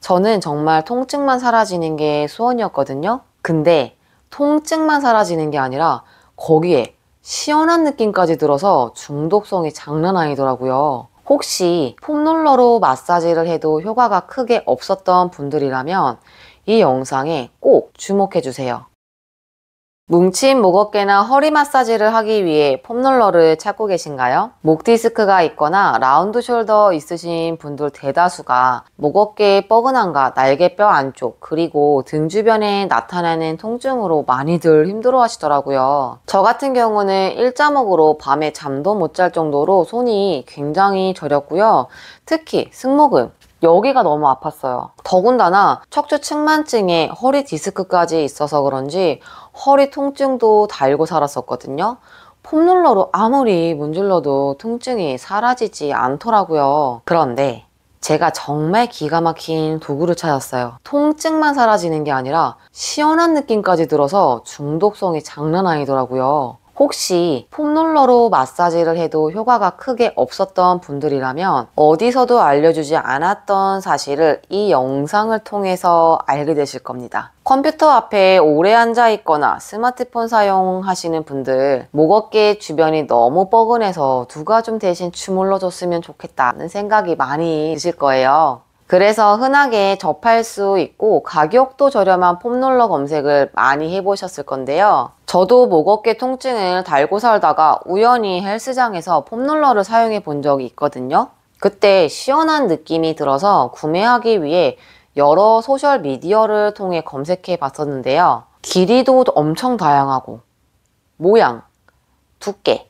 저는 정말 통증만 사라지는 게 소원이었거든요. 근데 통증만 사라지는 게 아니라 거기에 시원한 느낌까지 들어서 중독성이 장난 아니더라고요. 혹시 폼롤러로 마사지를 해도 효과가 크게 없었던 분들이라면 이 영상에 꼭 주목해주세요. 뭉친 목 어깨나 허리 마사지를 하기 위해 폼롤러를 찾고 계신가요? 목 디스크가 있거나 라운드 숄더 있으신 분들 대다수가 목 어깨의 뻐근함과 날개뼈 안쪽 그리고 등 주변에 나타나는 통증으로 많이들 힘들어 하시더라고요. 저 같은 경우는 일자목으로 밤에 잠도 못 잘 정도로 손이 굉장히 저렸고요. 특히 승모근 여기가 너무 아팠어요. 더군다나 척추 측만증에 허리 디스크까지 있어서 그런지 허리 통증도 달고 살았었거든요. 폼롤러로 아무리 문질러도 통증이 사라지지 않더라고요. 그런데 제가 정말 기가 막힌 도구를 찾았어요. 통증만 사라지는 게 아니라 시원한 느낌까지 들어서 중독성이 장난 아니더라고요. 혹시 폼롤러로 마사지를 해도 효과가 크게 없었던 분들이라면 어디서도 알려주지 않았던 사실을 이 영상을 통해서 알게 되실 겁니다. 컴퓨터 앞에 오래 앉아 있거나 스마트폰 사용하시는 분들 목 어깨 주변이 너무 뻐근해서 누가 좀 대신 주물러 줬으면 좋겠다는 생각이 많이 드실 거예요. 그래서 흔하게 접할 수 있고 가격도 저렴한 폼롤러 검색을 많이 해보셨을 건데요. 저도 목 어깨 통증을 달고 살다가 우연히 헬스장에서 폼롤러를 사용해 본 적이 있거든요. 그때 시원한 느낌이 들어서 구매하기 위해 여러 소셜 미디어를 통해 검색해 봤었는데요. 길이도 엄청 다양하고 모양, 두께,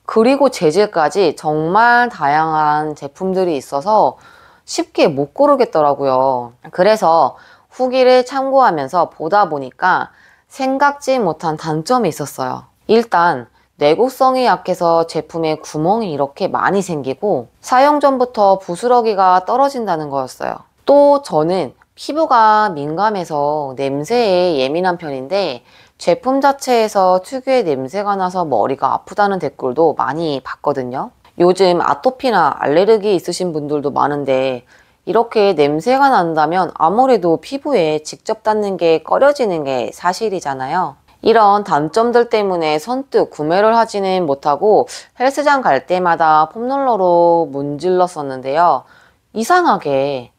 그리고 재질까지 정말 다양한 제품들이 있어서 쉽게 못 고르겠더라고요. 그래서 후기를 참고하면서 보다 보니까 생각지 못한 단점이 있었어요. 일단 내구성이 약해서 제품에 구멍이 이렇게 많이 생기고 사용 전부터 부스러기가 떨어진다는 거였어요. 또 저는 피부가 민감해서 냄새에 예민한 편인데 제품 자체에서 특유의 냄새가 나서 머리가 아프다는 댓글도 많이 봤거든요. 요즘 아토피나 알레르기 있으신 분들도 많은데 이렇게 냄새가 난다면 아무래도 피부에 직접 닿는 게 꺼려지는 게 사실이잖아요. 이런 단점들 때문에 선뜻 구매를 하지는 못하고 헬스장 갈 때마다 폼롤러로 문질렀었는데요. 이상하게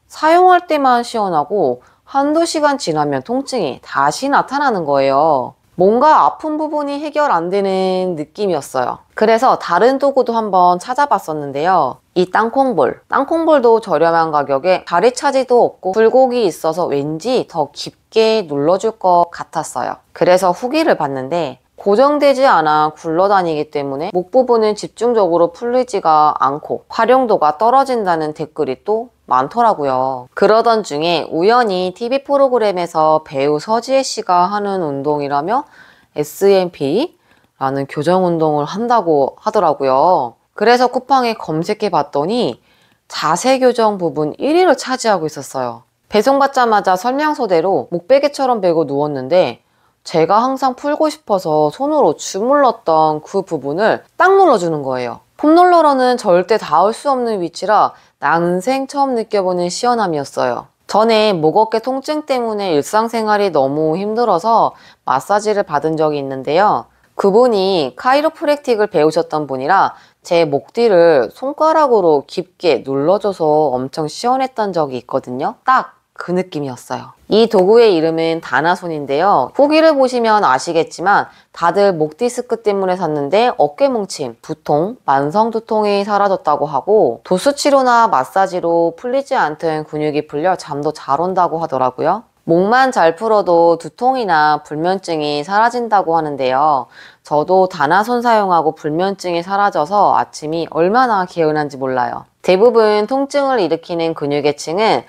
사용할 때만 시원하고 한두 시간 지나면 통증이 다시 나타나는 거예요. 뭔가 아픈 부분이 해결 안 되는 느낌이었어요. 그래서 다른 도구도 한번 찾아봤었는데요. 이 땅콩볼도 저렴한 가격에 다리 차지도 없고 굴곡이 있어서 왠지 더 깊게 눌러줄 것 같았어요. 그래서 후기를 봤는데 고정되지 않아 굴러다니기 때문에 목 부분은 집중적으로 풀리지가 않고 활용도가 떨어진다는 댓글이 또 많더라고요. 그러던 중에 우연히 TV 프로그램에서 배우 서지혜 씨가 하는 운동이라며 SMP라는 교정 운동을 한다고 하더라고요. 그래서 쿠팡에 검색해 봤더니 자세 교정 부분 1위를 차지하고 있었어요. 배송받자마자 설명서대로 목베개처럼 베고 누웠는데 제가 항상 풀고 싶어서 손으로 주물렀던 그 부분을 딱 눌러주는 거예요. 폼롤러로는 절대 닿을 수 없는 위치라 난생 처음 느껴보는 시원함이었어요. 전에 목 어깨 통증 때문에 일상생활이 너무 힘들어서 마사지를 받은 적이 있는데요. 그분이 카이로프랙틱을 배우셨던 분이라 제 목 뒤를 손가락으로 깊게 눌러줘서 엄청 시원했던 적이 있거든요. 딱 그 느낌이었어요. 이 도구의 이름은 다나손인데요. 후기를 보시면 아시겠지만 다들 목 디스크 때문에 샀는데 어깨 뭉침, 두통, 만성 두통이 사라졌다고 하고 도수 치료나 마사지로 풀리지 않던 근육이 풀려 잠도 잘 온다고 하더라고요. 목만 잘 풀어도 두통이나 불면증이 사라진다고 하는데요. 저도 다나손 사용하고 불면증이 사라져서 아침이 얼마나 개운한지 몰라요. 대부분 통증을 일으키는 근육의 층은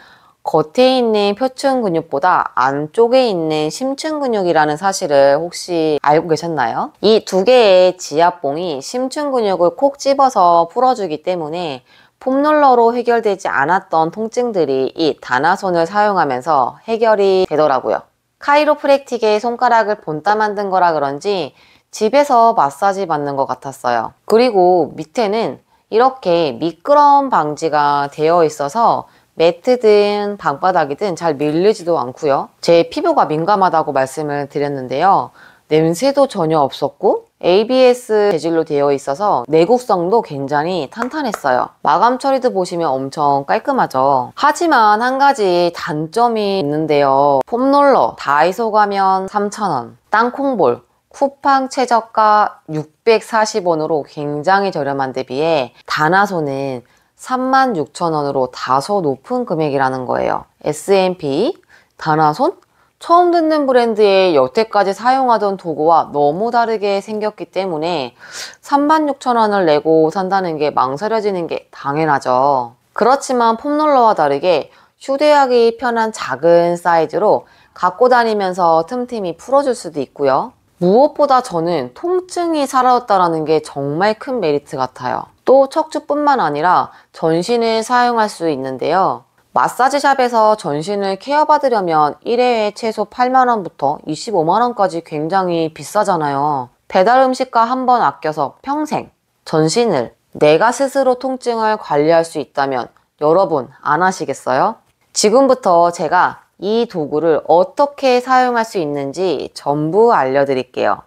겉에 있는 표층 근육보다 안쪽에 있는 심층 근육이라는 사실을 혹시 알고 계셨나요? 이 두 개의 지압봉이 심층 근육을 콕 집어서 풀어주기 때문에 폼롤러로 해결되지 않았던 통증들이 이 다나손을 사용하면서 해결이 되더라고요. 카이로프랙틱의 손가락을 본따 만든 거라 그런지 집에서 마사지 받는 것 같았어요. 그리고 밑에는 이렇게 미끄럼 방지가 되어 있어서 매트든 방바닥이든 잘 밀리지도 않고요. 제 피부가 민감하다고 말씀을 드렸는데요. 냄새도 전혀 없었고 ABS 재질로 되어 있어서 내구성도 굉장히 탄탄했어요. 마감 처리도 보시면 엄청 깔끔하죠. 하지만 한 가지 단점이 있는데요. 폼롤러 다이소 가면 3,000원, 땅콩볼 쿠팡 최저가 640원으로 굉장히 저렴한 데 비해 다나소는 36,000원으로 다소 높은 금액이라는 거예요. S&P, 다나손? 처음 듣는 브랜드의 여태까지 사용하던 도구와 너무 다르게 생겼기 때문에 36,000원을 내고 산다는 게 망설여지는 게 당연하죠. 그렇지만 폼롤러와 다르게 휴대하기 편한 작은 사이즈로 갖고 다니면서 틈틈이 풀어줄 수도 있고요. 무엇보다 저는 통증이 사라졌다는 게 정말 큰 메리트 같아요. 또 척추뿐만 아니라 전신을 사용할 수 있는데요. 마사지샵에서 전신을 케어받으려면 1회에 최소 8만원부터 25만원까지 굉장히 비싸잖아요. 배달 음식과 한 번 아껴서 평생 전신을 내가 스스로 통증을 관리할 수 있다면 여러분 안 하시겠어요? 지금부터 제가 이 도구를 어떻게 사용할 수 있는지 전부 알려드릴게요.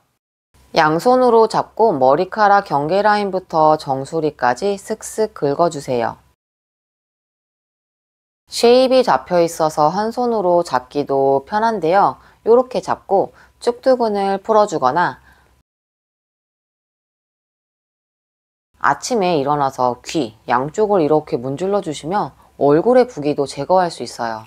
양손으로 잡고 머리카락 경계 라인부터 정수리까지 슥슥 긁어주세요. 쉐입이 잡혀 있어서 한 손으로 잡기도 편한데요. 이렇게 잡고 쭉두근을 풀어주거나 아침에 일어나서 귀 양쪽을 이렇게 문질러 주시면 얼굴의 부기도 제거할 수 있어요.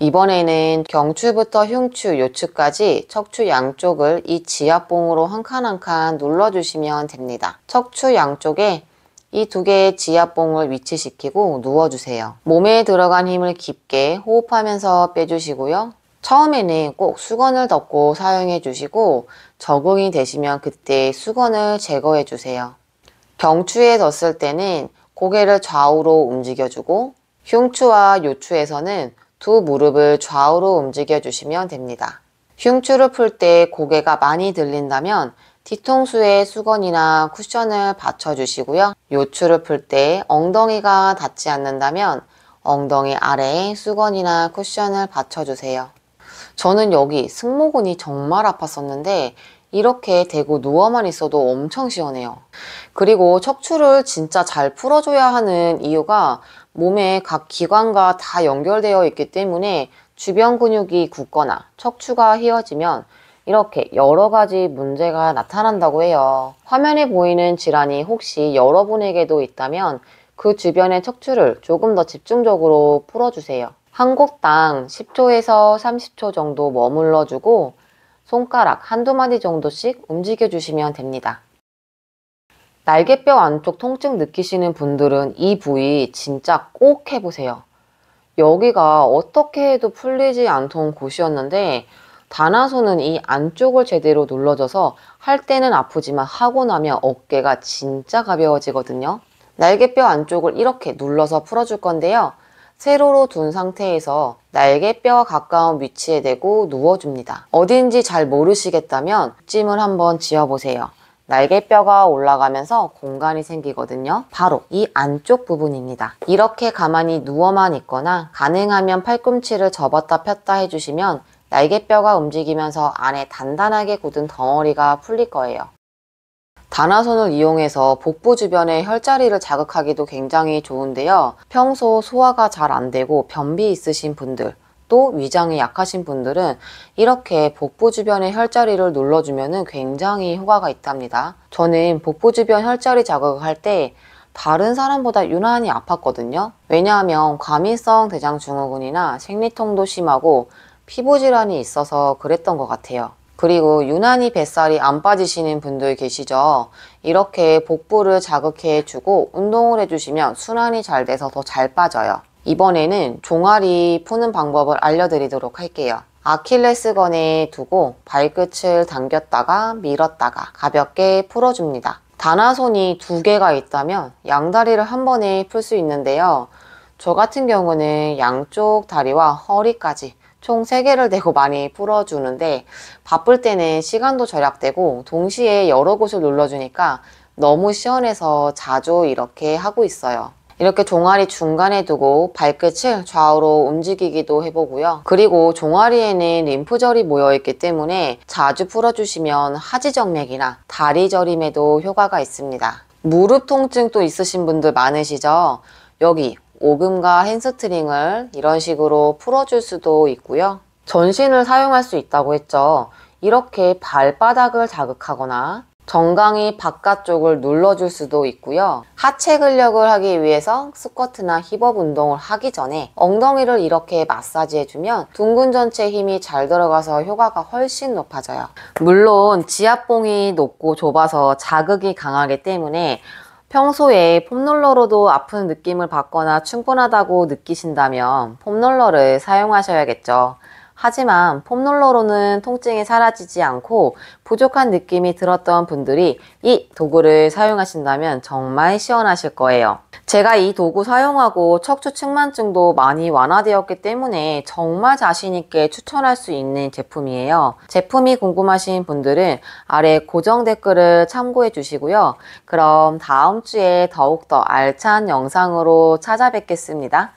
이번에는 경추부터 흉추, 요추까지 척추 양쪽을 이 지압봉으로 한 칸 한 칸 눌러주시면 됩니다. 척추 양쪽에 이 두 개의 지압봉을 위치시키고 누워주세요. 몸에 들어간 힘을 깊게 호흡하면서 빼주시고요. 처음에는 꼭 수건을 덮고 사용해 주시고 적응이 되시면 그때 수건을 제거해 주세요. 경추에 뒀을 때는 고개를 좌우로 움직여주고 흉추와 요추에서는 두 무릎을 좌우로 움직여 주시면 됩니다. 흉추를 풀 때 고개가 많이 들린다면 뒤통수에 수건이나 쿠션을 받쳐주시고요. 요추를 풀 때 엉덩이가 닿지 않는다면 엉덩이 아래에 수건이나 쿠션을 받쳐주세요. 저는 여기 승모근이 정말 아팠었는데 이렇게 대고 누워만 있어도 엄청 시원해요. 그리고 척추를 진짜 잘 풀어줘야 하는 이유가 몸의 각 기관과 다 연결되어 있기 때문에 주변 근육이 굳거나 척추가 휘어지면 이렇게 여러 가지 문제가 나타난다고 해요. 화면에 보이는 질환이 혹시 여러분에게도 있다면 그 주변의 척추를 조금 더 집중적으로 풀어주세요. 한 곡당 10초에서 30초 정도 머물러주고 손가락 한두 마디 정도씩 움직여주시면 됩니다. 날개뼈 안쪽 통증 느끼시는 분들은 이 부위 진짜 꼭 해보세요. 여기가 어떻게 해도 풀리지 않던 곳이었는데 다나소는 이 안쪽을 제대로 눌러줘서 할 때는 아프지만 하고 나면 어깨가 진짜 가벼워지거든요. 날개뼈 안쪽을 이렇게 눌러서 풀어줄 건데요. 세로로 둔 상태에서 날개뼈와 가까운 위치에 대고 누워줍니다. 어딘지 잘 모르시겠다면 찜을 한번 지어보세요. 날개뼈가 올라가면서 공간이 생기거든요. 바로 이 안쪽 부분입니다. 이렇게 가만히 누워만 있거나 가능하면 팔꿈치를 접었다 폈다 해주시면 날개뼈가 움직이면서 안에 단단하게 굳은 덩어리가 풀릴 거예요. 다나손을 이용해서 복부 주변의 혈자리를 자극하기도 굉장히 좋은데요. 평소 소화가 잘 안 되고 변비 있으신 분들, 또 위장이 약하신 분들은 이렇게 복부 주변의 혈자리를 눌러주면 굉장히 효과가 있답니다. 저는 복부 주변 혈자리 자극을 할 때 다른 사람보다 유난히 아팠거든요. 왜냐하면 과민성 대장증후군이나 생리통도 심하고 피부질환이 있어서 그랬던 것 같아요. 그리고 유난히 뱃살이 안 빠지시는 분들 계시죠? 이렇게 복부를 자극해주고 운동을 해주시면 순환이 잘 돼서 더 잘 빠져요. 이번에는 종아리 푸는 방법을 알려드리도록 할게요. 아킬레스건에 두고 발끝을 당겼다가 밀었다가 가볍게 풀어줍니다. 다나손이 두 개가 있다면 양다리를 한 번에 풀 수 있는데요. 저 같은 경우는 양쪽 다리와 허리까지 총 3개를 대고 많이 풀어주는데 바쁠 때는 시간도 절약되고 동시에 여러 곳을 눌러주니까 너무 시원해서 자주 이렇게 하고 있어요. 이렇게 종아리 중간에 두고 발끝을 좌우로 움직이기도 해보고요. 그리고 종아리에는 림프절이 모여있기 때문에 자주 풀어주시면 하지정맥이나 다리 저림에도 효과가 있습니다. 무릎 통증도 있으신 분들 많으시죠? 여기 오금과 햄스트링을 이런 식으로 풀어줄 수도 있고요. 전신을 사용할 수 있다고 했죠. 이렇게 발바닥을 자극하거나 정강이 바깥쪽을 눌러줄 수도 있고요. 하체 근력을 하기 위해서 스쿼트나 힙업 운동을 하기 전에 엉덩이를 이렇게 마사지해주면 둥근 전체에 힘이 잘 들어가서 효과가 훨씬 높아져요. 물론 지압봉이 높고 좁아서 자극이 강하기 때문에 평소에 폼롤러로도 아픈 느낌을 받거나 충분하다고 느끼신다면 폼롤러를 사용하셔야겠죠. 하지만 폼롤러로는 통증이 사라지지 않고 부족한 느낌이 들었던 분들이 이 도구를 사용하신다면 정말 시원하실 거예요. 제가 이 도구 사용하고 척추 측만증도 많이 완화되었기 때문에 정말 자신있게 추천할 수 있는 제품이에요. 제품이 궁금하신 분들은 아래 고정 댓글을 참고해 주시고요. 그럼 다음 주에 더욱더 알찬 영상으로 찾아뵙겠습니다.